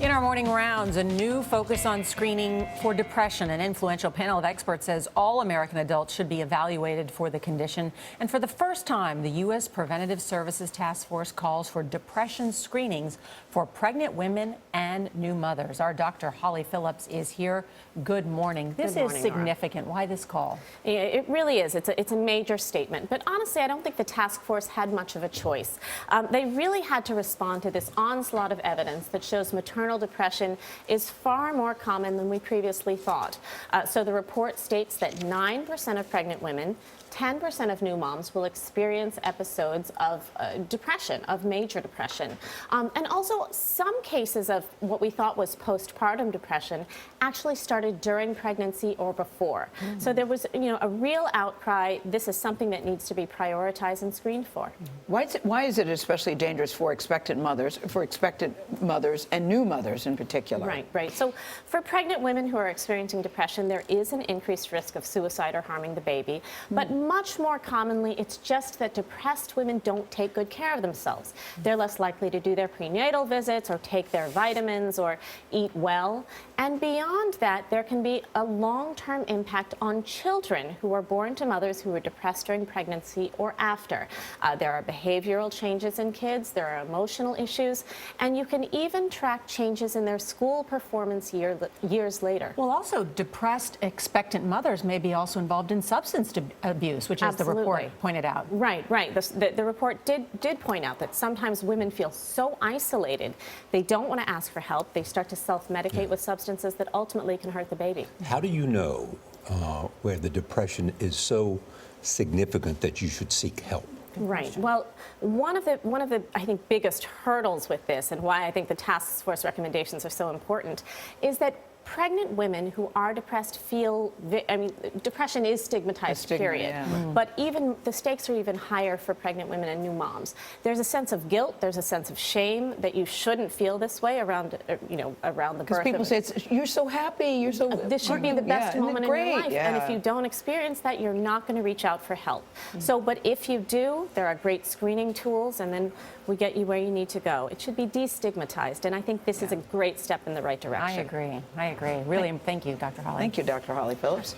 In our morning rounds, a new focus on screening for depression. An influential panel of experts says all American adults should be evaluated for the condition. And for the first time, the U.S. Preventive Services Task Force calls for depression screenings for pregnant women and new mothers. Our Dr. Holly Phillips is here. Good morning. This is significant. Why this call? Yeah, it really is. It's a major statement. But honestly, I don't think the task force had much of a choice. They really had to respond to this onslaught of evidence that shows maternal depression is far more common than we previously thought. So the report states that 9% of pregnant women, 10% of new moms will experience episodes of depression, of major depression. And also some cases of what we thought was postpartum depression actually started during pregnancy or before. So there was, a real outcry. This is something that needs to be prioritized and screened for. Why is it especially dangerous for expectant mothers and new mothers in particular? Right. So for pregnant women who are experiencing depression, there is an increased risk of suicide or harming the baby. But much more commonly, it's just that depressed women don't take good care of themselves. They're less likely to do their prenatal visits or take their vitamins or eat well. And beyond that, there can be a long-term impact on children who are born to mothers who are depressed during pregnancy or after. There are behavioral changes in kids, there are emotional issues, and you can even track changes in their school performance years later. Well, also, depressed expectant mothers may be also involved in substance abuse, which is the report pointed out. Right. The report did point out that sometimes women feel so isolated, they don't want to ask for help. They start to self-medicate with substances that ultimately can hurt the baby. How do you know where the depression is so significant that you should seek help? Right. Well, one of the I think biggest hurdles with this, and why I think the task force recommendations are so important, is that pregnant women who are depressed feel, depression is stigmatized, period. Yeah. But even the stakes are even higher for pregnant women and new moms. There's a sense of guilt, there's a sense of shame that you shouldn't feel this way around, around the birth. Because people say, you're so happy, this should be the best moment in your life. Yeah. And if you don't experience that, you're not going to reach out for help. So, but if you do, there are great screening tools, and then we get you where you need to go. It should be destigmatized, and I think this is a great step in the right direction. I agree. Really, thank you, Dr. Holly. Thank you, Dr. Holly Phillips.